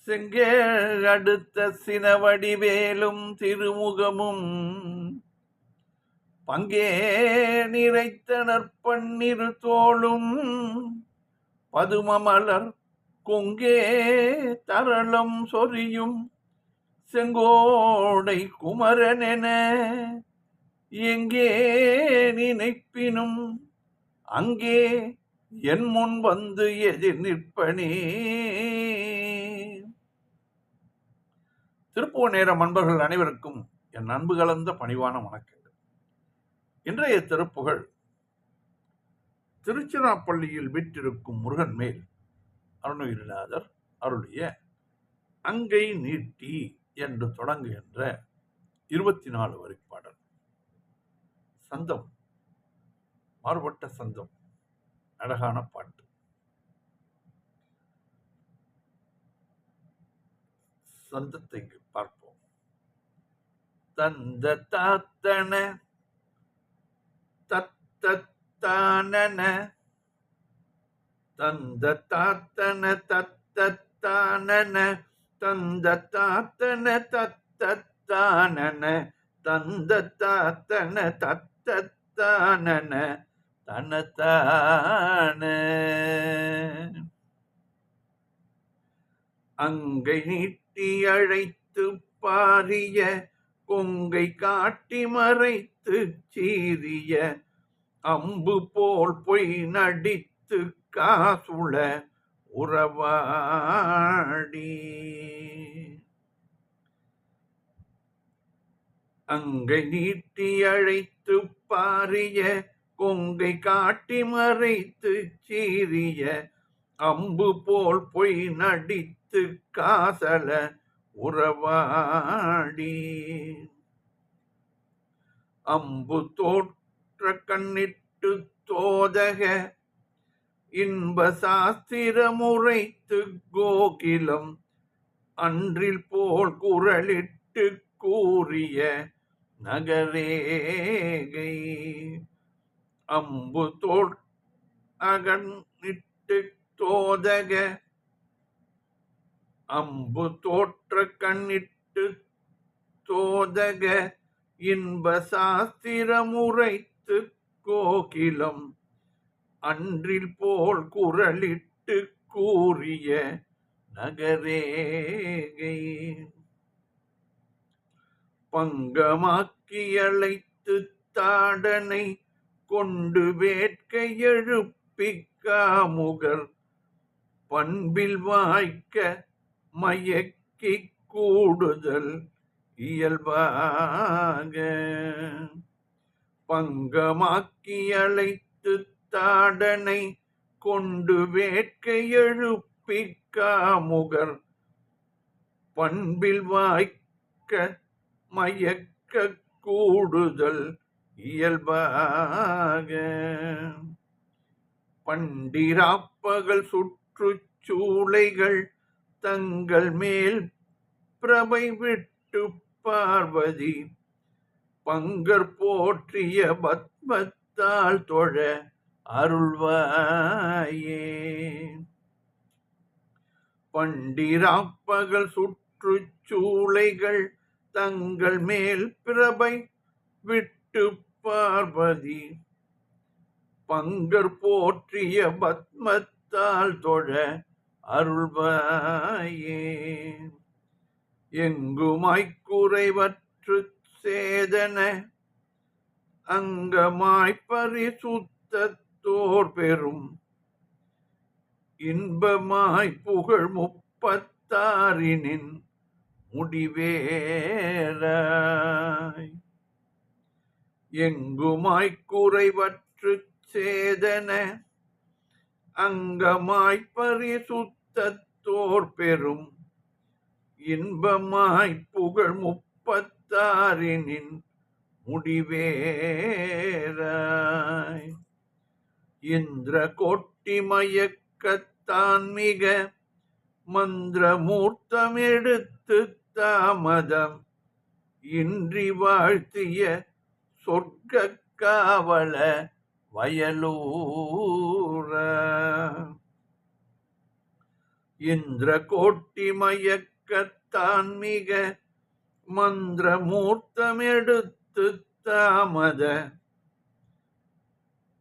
செங்கேழ் அடுத்த சினவடிவேலும் திருமுகமும் பங்கே நிறைத்தனர் பன்னிரு தோளும் பதுமமலர் கொங்கே தரளம் சொரியும் செங்கோடை குமரனென எங்கே நினைப்பினும் அங்கே என் முன் வந்து எதிர் நிற்பனே. திருப்புவ நேரம் அன்பர்கள் அனைவருக்கும் என் அன்பு கலந்த பணிவான வணக்கங்கள். இன்றைய திருப்புகழ் திருச்சிராப்பள்ளியில் வீற்றிருக்கும் முருகன் மேல் அருணகிரிநாதர் அருளிய அங்கை நீட்டி என்று தொடங்குகின்ற 24 வரி பாடல். சந்தம், மாறுபட்ட சந்தம், அழகான பாட்டு. சந்தத்தை பார்ப்போம். தந்த தாத்தன தத்தத்தானன, தந்த தாத்தன தத்தத்தானன, தந்த தாத்தன தத்தத்தானன, தந்த தாத்தன தத்தத்தானன தனத்தான. அங்கை நீட்டி அழைத்து பாரிய கொங்கை காட்டி மறைத்து சீரிய அம்பு போல் பொய் நடித்து காசுள உறவாடி. அங்கை நீட்டி அழைத்து பாரிய கொங்கை காட்டி மறைத்து சீரிய அம்பு போல் பொய் நடித்து காசல உறவாடி. அம்பு தோற்ற கண்ணிட்டு தோதக இன்ப சாஸ்திர முறைத்து கோகிலம் அன்றில் போல் குரலிட்டு கூறிய நகரேகை. அம்பு அகன்னிட்டு தோதக, அம்பு தோற்ற கண்ணிட்டு தோதக இன்ப சாஸ்திர முறைத்து கோகிலம் அன்றில் போல் குரலிட்டு கூறிய நகரேகை. பங்கமாக்கி அழைத்து தாடனை கொண்டு வேட்கை எழுப்பிக்காமுகர் பண்பில் வாய்க்க மயக்கி கூடுதல் இயல்பாக. பங்கமாக்கி அழைத்து தாடனை கொண்டு வேட்கை எழுப்பிக்காமுகர் பண்பில் வாய்க்க மயக்க கூடுதல் இயல்பாக. பண்டிராப்பகல் சுற்றுச்சூளைகள் தங்கள் மேல் பிரபை விட்டு பார்வதி பங்கர் போற்றிய பத்மத்தால் தொழ அருள்வாயே. பண்டிராப்பகல் சுற்றுச்சூளைகள் தங்கள் மேல் பிரபை விட்டு பார்வதி பங்கர் போற்றிய பத்மத்தால் தொழ அருள்வாயே. எங்குமாய் குறைவற்று சேதன அங்கமாய் பரிசுத்தோர் பெறும் இன்பமாய் புகழ் முப்பத்தாரினின் முடிவேராய். எங்குமாய் குறைவற்று சேதன அங்கமாய் பரிசுத்தோர் பெறும் இன்பமாய் புகழ் முப்பத்தாரினின் முடிவேராய். இந்திர கோட்டி மயக்கத்தான் மிக மந்திரமூர்த்தம் எடுத்து தாமதம் இன்றி வாழ்த்திய சொர்க்க காவல வயலூர. இந்திர கோட்டி மயக்கத்தான் மிக மந்திர மூர்த்தமெடுத்து தாமத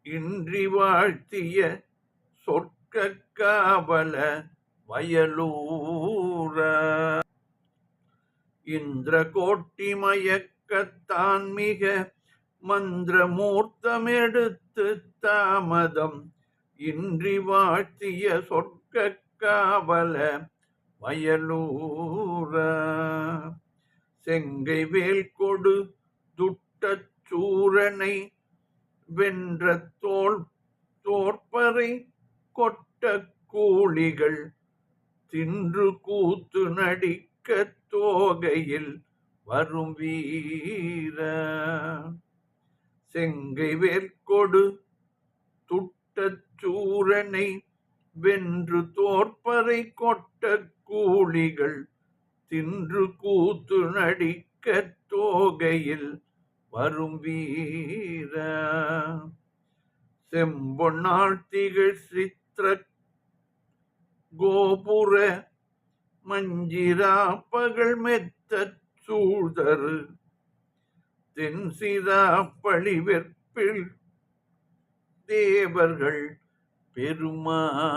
இன்றி வாழ்த்திய சொற்க காவல வயலூர. இந்திர கோட்டி மயக்கத்தான் மிக மந்திர மூர்த்தமெடுத்து தாமதம் இன்றி வாழ்த்திய சொற்க காவல வயலூர. செங்கை வேல் கொடு துட்டச் சூரனை வென்ற தோற்பறை கொட்ட கூலிகள் தின்று கூத்து நடிக்க தோகையில் வரும் வீர. செங்கை வேல் கொடு துட்டச் சூரனை வென்று தோற்பறை கொட்ட கூலிகள் தின்று கூத்து நடிக்க தோகையில் வரும் வீர. செம்பொன்னாள் திகழ் சித்திர கோபுர மஞ்சிரா பகல் மெத்த சூழ்தரு தென்சிரா பழிவெற்பில் தேவர்கள் பெருமாளே.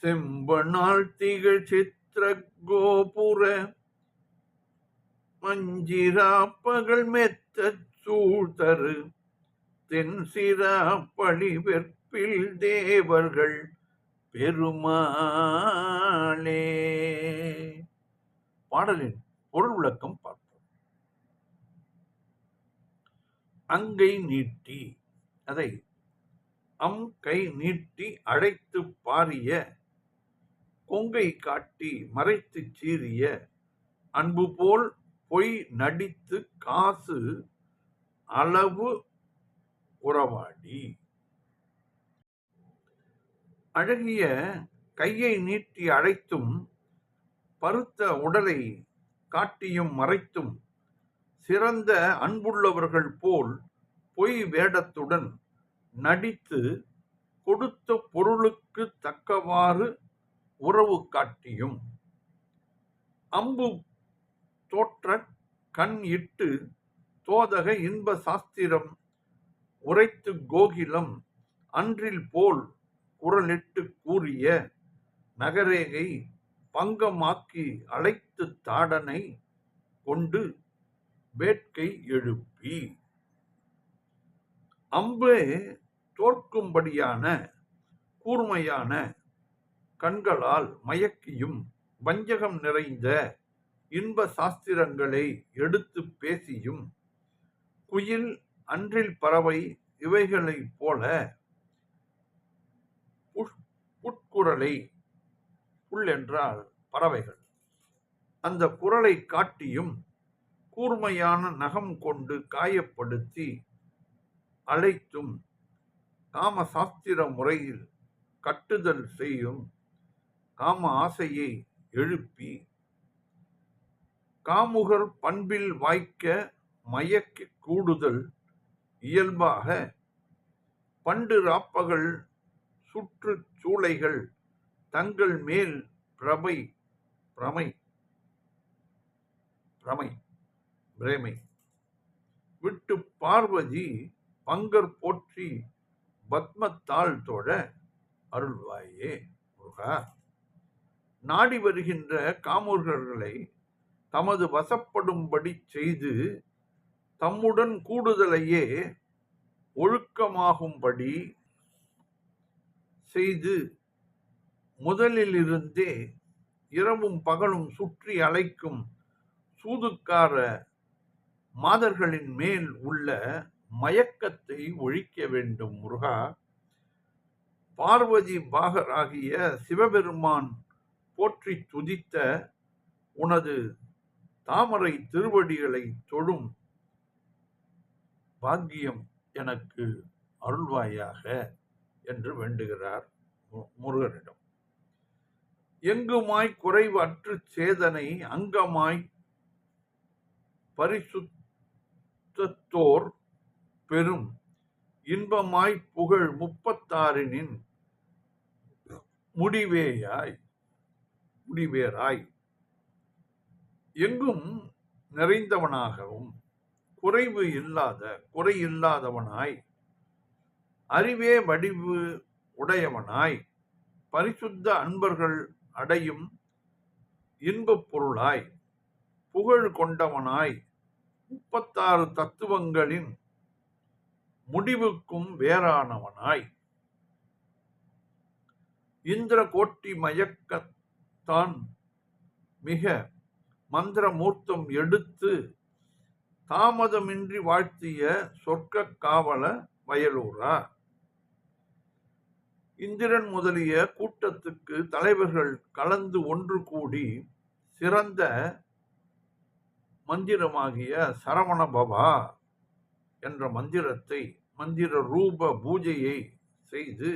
செம்பொன்னாள் திகழ் சித்திர கோபுர மஞ்சிரா பகல் மெத்த சூழ்தரு தென்சிரா பழிவெற்பில் தேவர்கள் பெருமாளே. பாடலின் பொருள் விளக்கம் பார்ப்போம். அங்கை நீட்டி, அதை கை நீட்டி அழைத்து பாரிய, கொங்கை காட்டி மறைத்து சீரிய, அன்பு போல் பொய் நடித்து காசு அளவு உறவாடி. அழகிய கையை நீட்டி அழைத்தும் பருத்த உடலை காட்டியும் மறைத்தும் சிறந்த அன்புள்ளவர்கள் போல் பொய் வேடத்துடன் நடித்து கொடுத்த பொருளுக்கு தக்கவாறு உறவு காட்டியும் அம்பு தோற்ற கண் இட்டு தோதக இன்ப சாஸ்திரம் உரைத்து கோகிலம் அன்றில் போல் குரலிட்டு கூறிய நகரேகை பங்கமாக்கி அழைத்து தாடனை கொண்டு வேட்கை எழுப்பி. அம்பே தோற்கும்படியான கூர்மையான கண்களால் மயக்கியும் வஞ்சகம் நிறைந்த இன்ப சாஸ்திரங்களை எடுத்து பேசியும் குயில் அன்றில் பறவை இவைகளைப் போல புட்குரலை, புல் என்றால் பறவைகள், அந்த குரலை காட்டியும் கூர்மையான நகம் கொண்டு காயப்படுத்தி அழைத்தும் காம சாஸ்திர முறையில் கட்டுதல் செய்யும் காம ஆசையை எழுப்பி காமுகர் பண்பில் வாய்க்க மயக்க கூடுதல் இயல்பாக பண்டு ராப்பகல் சுற்று சூளைகள் தங்கள் மேல் பிரமை விட்டு பார்வதி பங்கர் போற்றி பத்மத்தாள் தொழ அருள்வாயே முருகா. நாடி வருகின்ற காமுகர்களை தமது வசப்படும்படி செய்து தம்முடன் கூடுதலையே ஒழுக்கமாகும்படி செய்து முதலிலிருந்தே இரவும் பகலும் சுற்றி அழைக்கும் சூதுக்கார மாதர்களின் மேல் உள்ள மயக்கத்தை ஒழிக்க வேண்டும் முருகா. பார்வதி பாகராகிய சிவபெருமான் போற்றி துதித்த உனது தாமரை திருவடிகளை தொழும் பாக்கியம் எனக்கு அருள்வாயாக என்று வேண்டுகிறார் முருகனிடம். எங்குமாய் குறைவு அற்று சேதனை அங்கமாய் பரிசுத்தோர் பெரும் இன்பமாய் புகழ் 36 முடிவேராய் எங்கும் நிறைந்தவனாகவும் குறை இல்லாதவனாய் அறிவே வடிவு உடையவனாய் பரிசுத்த அன்பர்கள் அடையும் இன்பப் பொருளாய் புகழ் கொண்டவனாய் 36 தத்துவங்களின் முடிவுக்கும் வேறானவனாய் இந்திர கோட்டி மயக்கத்தான் மிக மந்திர மூர்த்தம் எடுத்து தாமதமின்றி வாழ்த்திய சொர்க்க காவல வயலூரா. இந்திரன் முதலிய கூட்டத்துக்கு தலைவர்கள் கலந்து ஒன்று கூடி சிறந்த மந்திரமாகிய சரவண பவா என்ற மந்திர ரூப பூஜையை செய்து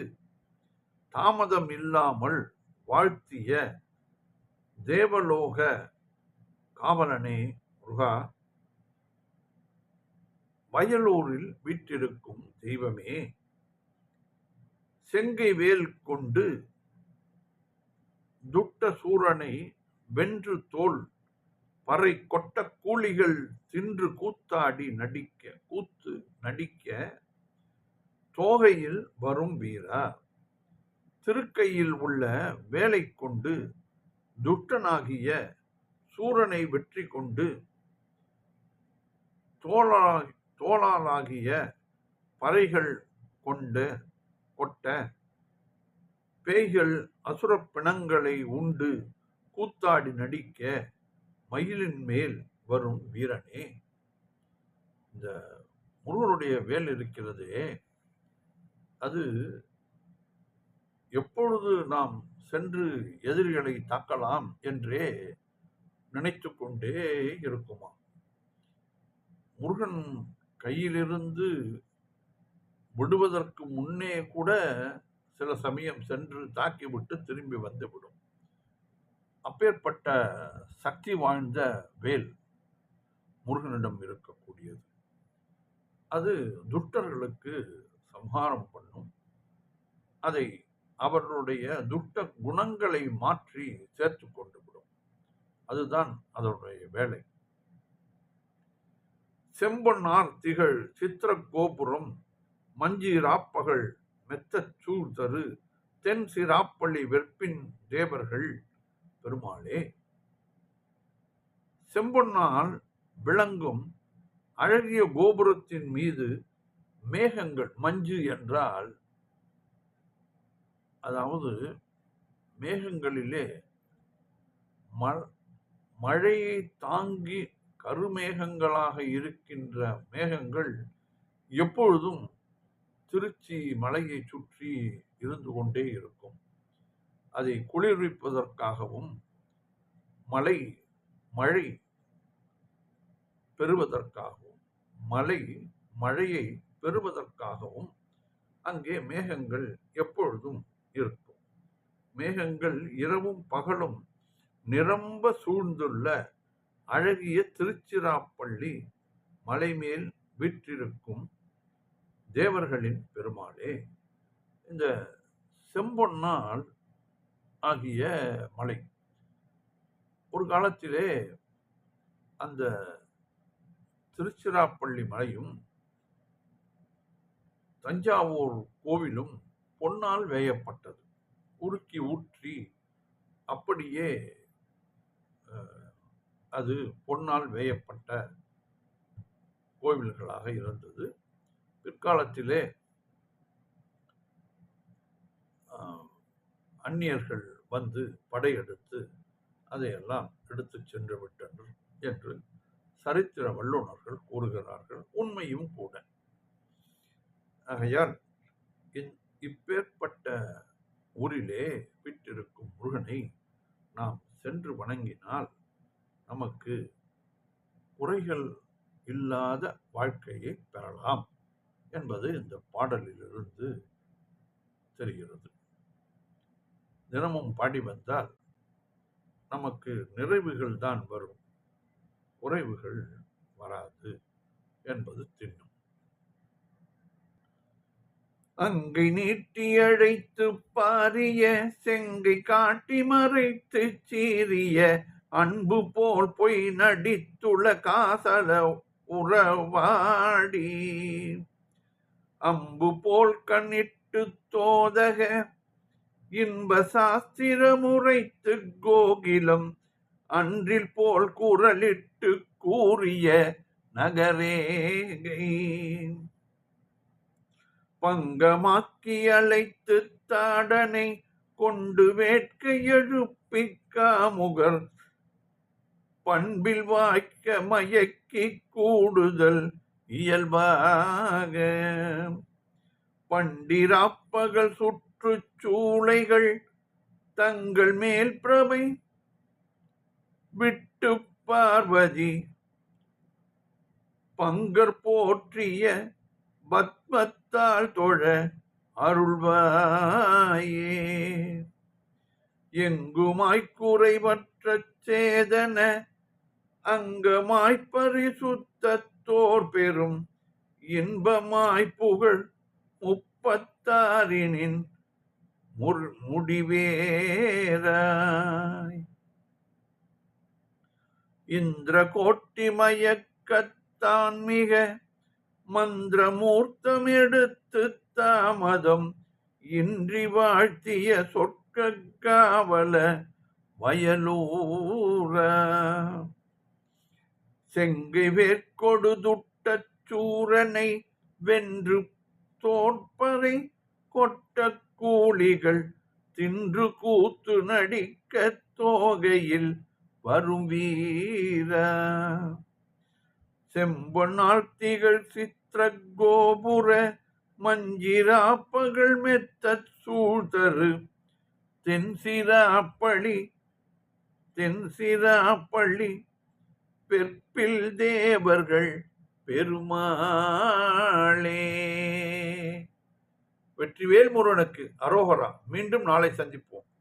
தாமதம் இல்லாமல் வாழ்த்திய தேவலோக காவலனே முருகா, வயலூரில் வீற்றிருக்கும் தெய்வமே, செங்கை வேல் கொண்டு துட்ட சூரனை வென்று தோல் பறை கொட்ட கூலிகள் தின்று கூத்தாடி நடிக்க தோகையில் வரும் வீரா, திருக்கையில் உள்ள வேலை கொண்டு துட்டனாகிய சூரனை வெற்றி கொண்டு தோளாலாகிய பறைகள் கொட்ட பேய்கள் அசுர பிணங்களை உண்டு கூத்தாடி நடிக்க மயிலின் மேல் வரும் வீரனே. இந்த முருகனுடைய வேல் இருக்கிறதே, அது எப்பொழுது நாம் சென்று எதிரிகளை தாக்கலாம் என்றே நினைத்து கொண்டே இருக்குமா. முருகன் கையிலிருந்து விடுவதற்கு முன்னே கூட சில சமயம் சென்று தாக்கிவிட்டு திரும்பி வந்துவிடும். அப்பேற்பட்ட சக்தி வாய்ந்த வேல் முருகனிடம் இருக்கக்கூடியது. அது துஷ்டர்களுக்கு சம்ஹாரம் பண்ணும். அதை அவர்களுடைய துஷ்ட குணங்களை மாற்றி சேர்த்து கொண்டு விடும். அதுதான் அதனுடைய வேலை. செம்பொன்னார் திகழ் சித்திர கோபுரம் மஞ்சிராப்பகல் மெத்தச் சூழ் தரு தென் சிராப்பள்ளி வெற்பின் தேவர்கள் பெருமாளே. செம்பொன்னால் விளங்கும் அழகிய கோபுரத்தின் மீது மேகங்கள், மஞ்சு என்றால் அதாவது மேகங்களிலே மழையை தாங்கி கருமேகங்களாக இருக்கின்ற மேகங்கள் எப்பொழுதும் திருச்சி மலையை சுற்றி இருந்து கொண்டே இருக்கும். அதை குளிர்விப்பதற்காகவும் மழை பெறுவதற்காகவும் மழையை பெறுவதற்காகவும் அங்கே மேகங்கள் எப்பொழுதும் இருக்கும். மேகங்கள் இரவும் பகலும் நிரம்ப சூழ்ந்துள்ள அழகிய திருச்சிராப்பள்ளி மலை மேல் வீற்றிருக்கும் தேவர்களின் பெருமாளே. இந்த செம்பொன்னால் ஆகிய மலை ஒரு காலத்திலே அந்த திருச்சிராப்பள்ளி மலையும் தஞ்சாவூர் கோவிலும் பொன்னால் வேயப்பட்டது. உருக்கி ஊற்றி அப்படியே அது பொன்னால் வேயப்பட்ட கோவில்களாக இருந்தது. பிற்காலத்திலே அந்நியர்கள் வந்து படையெடுத்து அதையெல்லாம் எடுத்து சென்று விட்டனர் என்று சரித்திர வல்லுநர்கள் கூறுகிறார்கள். உண்மையும் கூட. ஆகையால் இப்பேற்பட்ட ஊரிலே விட்டிருக்கும் முருகனை நாம் சென்று வணங்கினால் நமக்கு குறைகள் இல்லாத வாழ்க்கையை பெறலாம் என்பது இந்த பாடலிலிருந்து தெரிகிறது. தினமும் பாடி வந்தால் நமக்கு நிறைவுகள் தான் வரும், குறைவுகள் வராது என்பது திண்ணம். அங்கை நீட்டி அழைத்து பாரிய செங்கை காட்டி மறைத்து சீரிய அன்பு போல் பொய் நடித்துள்ள காசல உறவாடி அம்பு போல் கண்ணிட்டு தோதக இன்ப சாஸ்திர முறைத்து கோகிலம் அன்றில் போல் குரலிட்டு கூறிய நகரேகை பங்கமாக்கி அழைத்து தாடனை கொண்டு வேட்கை எழுப்பி காமுகர் பண்பில் வாய்க்க மயக்கி கூடுதல் இயல்பாக பண்டிராப்பகல் சுற்றுச்சூளைகள் தங்கள் மேல் பிரபை விட்டு பார்வதி பங்கர் போற்றிய பத்மத்தால் தொழ அருள்வாயே எங்குமாய் குறைவற்ற சேதன அங்கமாய் பரிசுத்தோர் பெரும் இன்பமாய் புகழ் முப்பத்தாரினின் முடிவேராய் இந்திர கோட்டி மயக்கத்தான் மிக மந்திரமூர்த்தம் எடுத்து தாமதம் இன்றி வாழ்த்திய சொற்க காவல வயலூர செங்கை வேற்கொடுதுட்ட சூரனை வென்று தோற்பறை கொட்ட கூலிகள் தின்று கூத்து நடிக்க தோகையில் வரும் வீர செம்பொன்னால் திகழ் சித்திர கோபுர மஞ்சிராப்பகள் மெத்த சூழ்தரு தென்சிராப்பள்ளி பெற்பில் தேவர்கள் பெருமாளே. வெற்றிவேல் முருகனுக்கு அரோகரா. மீண்டும் நாளை சந்திப்போம்.